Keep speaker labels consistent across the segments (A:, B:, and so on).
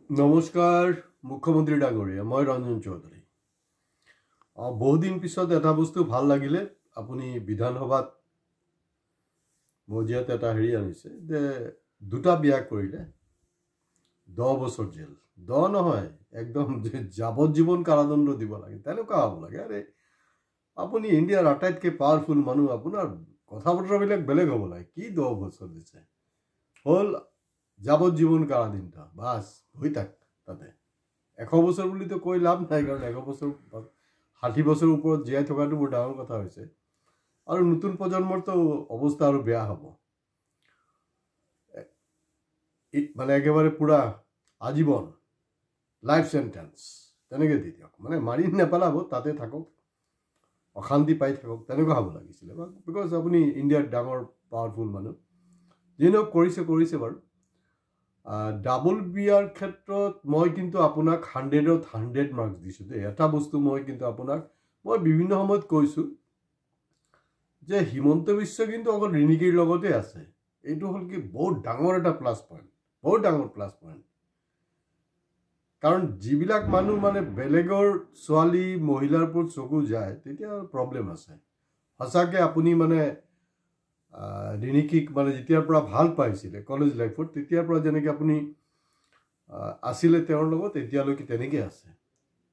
A: নমস্কাৰ মুখ্যমন্ত্ৰী ডাঙৰীয়া মই ৰঞ্জন চৌধুৰী বহুদিন পিছত এটা বস্তু ভাল লাগিলে আপুনি বিধানসভাত মজিয়াত এটা হেৰি আনিছে যে দুটা বিয়া কৰিলে 10 বছৰ জেল 10 নহয় একদম যাৱজ্জীৱন কাৰাদণ্ড দিব লাগে তেনেকুৱা হ'ব লাগে আৰে আপুনি ইণ্ডিয়াৰ আটাইতকৈ পাৱাৰফুল মানুহ আপোনাৰ কথা বতৰাবিলাক বেলেগ হ'ব লাগে কি 10 বছৰ দিছে হ'ল যাৱজ্জীৱন কাৰাদণ্ড বাস হৈ থাক তাতে 100 বছৰ বুলি তো কৈ লাভ নাই কাৰণ 100 বছৰ 60 বছৰ ওপৰত জীয়াই থকাটো বৰ ডাঙৰ কথা হৈছে আৰু নতুন প্ৰজন্মৰ তো অৱস্থা আৰু বেয়া হ'ব মানে একেবাৰে পুৰা আজীৱন লাইফ সেন্টেন্স তেনেকৈ দি দিয়ক মানে মাৰি নেপেলাব তাতে থাকক অশান্তি পাই থাকক তেনেকুৱা হ'ব লাগিছিলে বিকজ আপুনি ইণ্ডিয়াৰ ডাঙৰ পাৱাৰফুল মানুহ যিনো কৰিছে বাৰু ডাবল বিয়াৰ ক্ষেত্ৰত মই কিন্তু আপোনাক 100ত 100 মাৰ্কছ দিছোঁ দেই এটা বস্তু মই কিন্তু আপোনাক মই বিভিন্ন সময়ত কৈছোঁ যে হিমন্ত বিশ্ব কিন্তু অকল ৰিণিকীৰ লগতে আছে এইটো হ'ল কি বহুত ডাঙৰ এটা প্লাছ পইণ্ট বহুত ডাঙৰ প্লাছ পইণ্ট কাৰণ যিবিলাক মানুহ মানে বেলেগৰ ছোৱালী মহিলাৰ ওপৰত চকু যায় তেতিয়া প্ৰব্লেম আছে সঁচাকৈ আপুনি মানে ৰিণিকীক মানে যেতিয়াৰ পৰা ভাল পাইছিলে কলেজ লাইফত তেতিয়াৰ পৰা যেনেকৈ আপুনি আছিলে তেওঁৰ লগত এতিয়ালৈকে তেনেকৈ আছে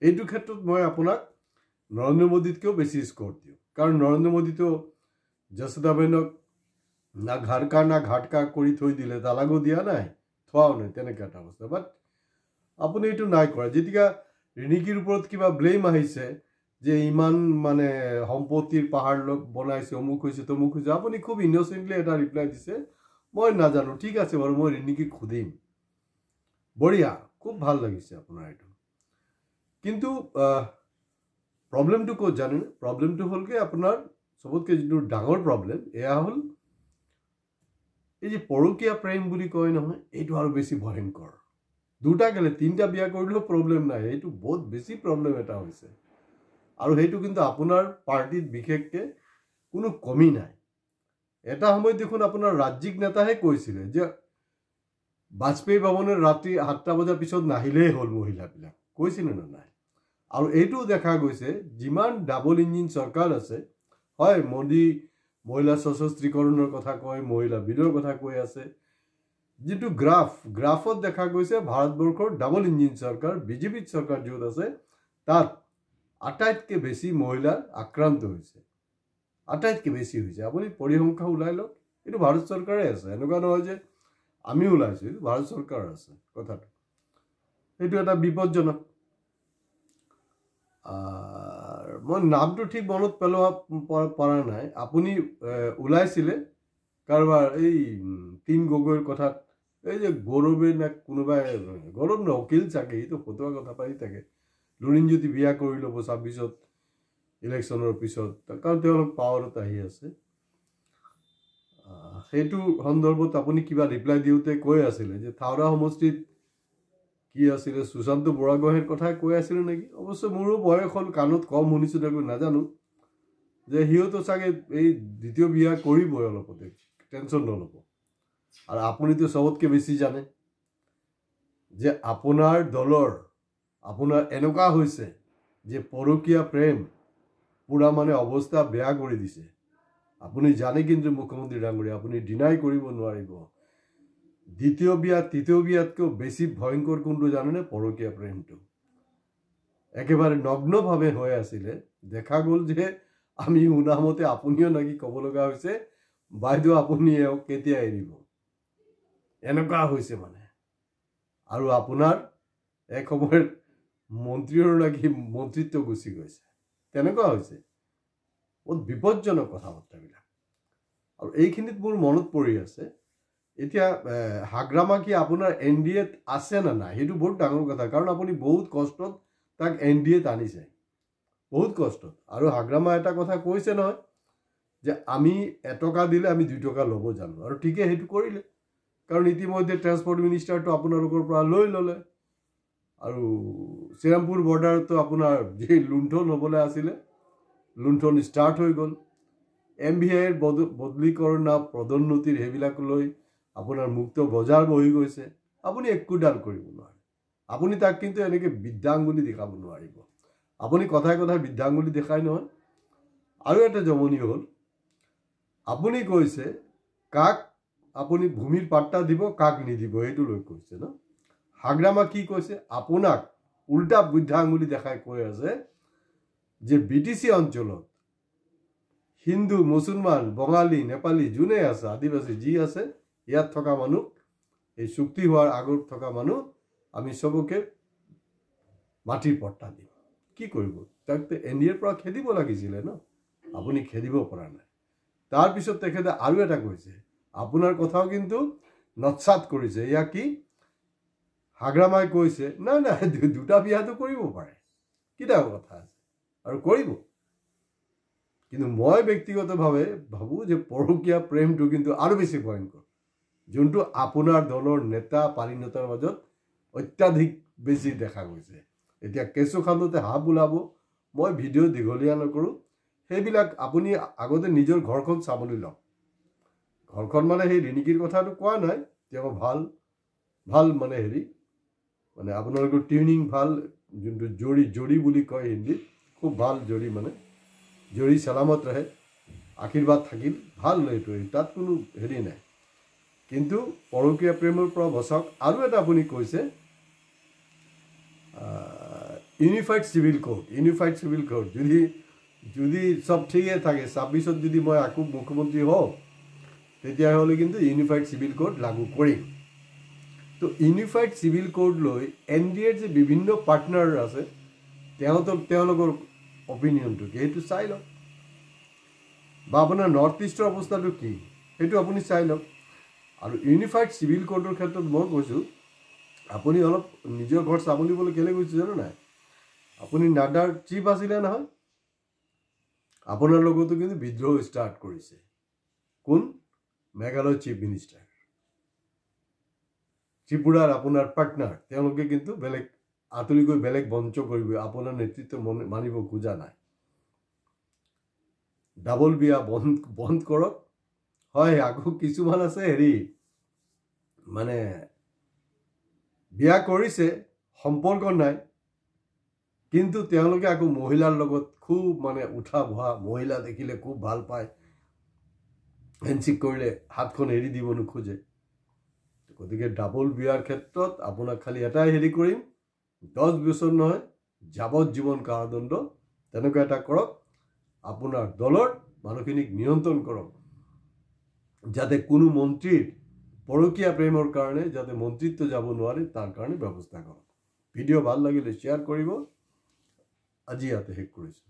A: এইটো ক্ষেত্ৰত মই আপোনাক নৰেন্দ্ৰ মোদীতকৈও বেছি স্ক'ৰ দিওঁ কাৰণ নৰেন্দ্ৰ মোদীতো যশোদাবেনক না ঘাটকা না ঘাটকা কৰি থৈ দিলে তালাগো দিয়া নাই থোৱাও নাই তেনেকৈ এটা অৱস্থা বাট আপুনি এইটো নাই কৰা যেতিয়া ৰিণিকীৰ ওপৰত কিবা ব্লেম আহিছে যে ইমান মানে সম্পত্তিৰ পাহাৰ বনাইছে অমুক হৈছে তমুক হৈছে আপুনি খুব ইন'চেণ্টলি এটা ৰিপ্লাই দিছে মই নাজানো ঠিক আছে বাৰু মই ৰিণিকীক সুধিম বঢ়িয়া খুব ভাল লাগিছে আপোনাৰ এইটো কিন্তু প্ৰব্লেমটো ক'ত জানে প্ৰব্লেমটো হ'ল কি আপোনাৰ চবতকৈ যিটো ডাঙৰ প্ৰব্লেম এয়া হ'ল এই যে পৰকীয়া প্ৰেম বুলি কয় নহয় এইটো আৰু বেছি ভয়ংকৰ দুটা কেলে তিনিটা বিয়া কৰিলেও প্ৰব্লেম নাই এইটো বহুত বেছি প্ৰব্লেম এটা হৈছে আৰু সেইটো কিন্তু আপোনাৰ পাৰ্টিত বিশেষকৈ কোনো কমি নাই এটা সময়ত দেখোন আপোনাৰ ৰাজ্যিক নেতাহে কৈছিলে যে বাজপেয়ী ভৱনৰ ৰাতি 7টা বজাৰ পিছত নাহিলেই হ'ল মহিলাবিলাক কৈছিলে নে নাই আৰু এইটো দেখা গৈছে যিমান ডাবল ইঞ্জিন চৰকাৰ আছে হয় মোদী মহিলা সশস্ত্ৰীকৰণৰ কথা কয় মহিলা বিলৰ কথা কৈ আছে যিটো গ্ৰাফত দেখা গৈছে ভাৰতবৰ্ষৰ ডাবল ইঞ্জিন চৰকাৰ বিজেপি চৰকাৰ য'ত আছে তাত আটাইতকৈ বেছি মহিলা আক্ৰান্ত হৈছে আটাইতকৈ বেছি হৈছে আপুনি পৰিসংখ্যা ওলাই লওক এইটো ভাৰত চৰকাৰে আছে এনেকুৱা নহয় যে আমি ওলাইছোঁ এইটো ভাৰত চৰকাৰ আছে কথাটো এইটো এটা বিপদজনক মই নামটো ঠিক মনত পেলোৱা পৰা নাই আপুনি ওলাইছিলে কাৰোবাৰ এই তিন গগৈৰ কথাত এই যে গৌৰৱে নে কোনোবাই গৌৰৱ ন অকিল চাগে এইটো ফটোৱা কথা পাতি থাকে লুৰিণজ্যোতি বিয়া কৰি ল'ব 26ত ইলেকশ্যনৰ পিছত কাৰণ তেওঁলোক পাৱাৰত আহি আছে সেইটো সন্দৰ্ভত আপুনি কিবা ৰিপ্লাই দিওঁতে কৈ আছিলে যে থাওৰা সমষ্টিত কি আছিলে সুশান্ত বৰাগোহাঁইৰ কথাই কৈ আছিলে নেকি অৱশ্য মোৰো বয়স হ'ল কাণত কম শুনিছোঁ দেখোন নাজানো যে সিহঁতো চাগে এই দ্বিতীয় বিয়া কৰিবই অলপতে টেনশ্যন নল'ব আৰু আপুনিতো চবতকৈ বেছি জানে যে আপোনাৰ দলৰ আপোনাৰ এনেকুৱা হৈছে যে পৰকীয়া প্ৰেম পুৰা মানে অৱস্থা বেয়া কৰি দিছে আপুনি জানে কিন্তু মুখ্যমন্ত্ৰী ডাঙৰীয়া আপুনি ডিনাই কৰিব নোৱাৰিব দ্বিতীয় বিয়া তৃতীয় বিয়াতকৈ বেছি ভয়ংকৰ কোনটো জানেনে পৰকীয়া প্ৰেমটো একেবাৰে নগ্নভাৱে হৈ আছিলে দেখা গ'ল যে আমি শুনামতে আপুনিও নাকি ক'ব লগা হৈছে বাইদেউ আপুনি এওঁক কেতিয়া এৰিব এনেকুৱা হৈছে মানে আৰু আপোনাৰ এক সময়ত মন্ত্ৰীৰো নাকি মন্ত্ৰিত্ব গুচি গৈছে তেনেকুৱা হৈছে বহুত বিপদজনক কথা বাৰ্তাবিলাক আৰু এইখিনিত মোৰ মনত পৰি আছে এতিয়া হাগ্ৰামা কি আপোনাৰ NDAত আছে নে নাই সেইটো বহুত ডাঙৰ কথা কাৰণ আপুনি বহুত কষ্টত তাক NDAত আনিছে বহুত কষ্টত আৰু হাগ্ৰামা এটা কথা কৈছে নহয় যে আমি এটকা দিলে আমি 2 টকা ল'ব জানো আৰু ঠিকে সেইটো কৰিলে কাৰণ ইতিমধ্যে ট্ৰান্সপৰ্ট মিনিষ্টাৰটো আপোনালোকৰ পৰা লৈ ল'লে আৰু শ্ৰীৰামপুৰ বৰ্ডাৰতো আপোনাৰ যি লুণ্ঠন হ'বলৈ আছিলে লুণ্ঠন ষ্টাৰ্ট হৈ গ'ল MVIৰ বদলীকৰণ না পদোন্নতিৰ সেইবিলাক লৈ আপোনাৰ মুক্ত বজাৰ বহি গৈছে আপুনি একোডাল কৰিব নোৱাৰে আপুনি তাক কিন্তু এনেকৈ বৃদ্ধাঙ্গুলি দেখাব নোৱাৰিব। আপুনি কথাই কথাই বৃদ্ধাঙ্গুলি দেখাই নহয়। আৰু এটা জমনি হ'ল, আপুনি কৈছে কাক আপুনি ভূমিৰ পাট্টা দিব, কাক নিদিব, এইটো লৈ কৈছে ন। হাগ্ৰামা কি কৈছে, আপোনাক উল্টা বৃদ্ধাঙ্গুলি দেখাই কৈ আছে যে BTC অঞ্চলত হিন্দু, মুছলমান, বঙালী, নেপালী যোনে আছে, আদিবাসী যি আছে, ইয়াত থকা মানুহ, এই চুক্তি হোৱাৰ আগত থকা মানুহ, আমি চবকে মাটিৰ পট্টা দিম। কি কৰিব? তাক NDAৰ পৰা খেদিব লাগিছিলে ন, আপুনি খেদিব পৰা নাই। তাৰপিছত তেখেতে আৰু এটা কৈছে, আপোনাৰ কথাও কিন্তু নৎসাত কৰিছে। এয়া কি? হাগ্ৰামাই কৈছে নাই নাই, দুটা বিয়াটো কৰিব পাৰে, কি ডাঙৰ কথা আছে, আৰু কৰিব। কিন্তু মই ব্যক্তিগতভাৱে ভাবোঁ যে পৰকীয়া প্ৰেমটো কিন্তু আৰু বেছি ভয়ংকৰ, যোনটো আপোনাৰ দলৰ নেতা পাৰিণতৰ মাজত অত্যাধিক বেছি দেখা গৈছে। এতিয়া কেঁচু খান্দোতে সাপ ওলাব, মই ভিডিঅ' দীঘলীয়া নকৰোঁ। সেইবিলাক আপুনি আগতে নিজৰ ঘৰখন চাবলৈ লওক। ঘৰখন মানে সেই ৰিণিকীৰ কথাটো কোৱা নাই, তেওঁ ভাল ভাল মানে হেৰি, মানে আপোনালোকৰ টিউনিং ভাল, যোনটো জৰি বুলি কয় হিন্দীত, খুব ভাল জৰি, মানে জৰি চালামত ৰহে, আশীৰ্বাদ থাকিল, ভাল এইটো, তাত কোনো হেৰি নাই। কিন্তু পৰকীয়া প্ৰেমৰ পৰা বচাওক। আৰু এটা আপুনি কৈছে ইউনিফাইড চিভিল কোড, যদি চব ঠিকে থাকে, 26ত যদি মই আকৌ মুখ্যমন্ত্ৰী হওঁ, তেতিয়াহ'লে কিন্তু ইউনিফাইড চিভিল কোড লাগু কৰিম। তো ইউনিফাইড চিভিল কোড লৈ NDAৰ যে বিভিন্ন পাৰ্টনাৰ আছে, তেওঁলোকৰ অপিনিয়নটো কি, সেইটো চাই লওক। বা আপোনাৰ নৰ্থ ইষ্টৰ অৱস্থাটো কি, সেইটো আপুনি চাই লওক। আৰু ইউনিফাইড চিভিল কোডৰ ক্ষেত্ৰত মই কৈছোঁ, আপুনি অলপ নিজৰ ঘৰ চাবলৈ বুলি কেলৈ কৈছোঁ জানো নাই? আপুনি নাডাৰ চিফ আছিলে নহয়, আপোনাৰ লগতো কিন্তু বিদ্ৰোহ ষ্টাৰ্ট কৰিছে। কোন? মেঘালয় চিফ মিনিষ্টাৰ, ত্ৰিপুৰাৰ আপোনাৰ পাৰ্টনাৰ, তেওঁলোকে কিন্তু বেলেগ আঁতৰি গৈ বেলেগ মঞ্চ কৰিব, আপোনাৰ নেতৃত্ব মানিব খোজা নাই। ডাবল বিয়া বন্ধ কৰক। হয়, আকৌ কিছুমান আছে হেৰি, মানে বিয়া কৰিছে, সম্পৰ্ক নাই, কিন্তু তেওঁলোকে আকৌ মহিলাৰ লগত খুব মানে উঠা বহা, মহিলা দেখিলে খুব ভাল পায়, হেণ্ডশ্বেক কৰিলে হাতখন এৰি দিব নোখোজে। গতিকে ডাবল বিয়াৰ ক্ষেত্ৰত আপোনাক খালি এটাই হেৰি কৰিম, 10 বছৰ নহয়, যাৱজ্জীৱন কাৰাদণ্ড, তেনেকুৱা এটা কৰক। আপোনাৰ দলৰ মানুহখিনিক নিয়ন্ত্ৰণ কৰক, যাতে কোনো মন্ত্ৰীৰ পৰকীয়া প্ৰেমৰ কাৰণে যাতে মন্ত্ৰিত্ব যাব নোৱাৰে, তাৰ কাৰণে ব্যৱস্থা কৰক। ভিডিঅ' ভাল লাগিলে শ্বেয়াৰ কৰিব। আজি ইয়াতে শেষ কৰিছোঁ।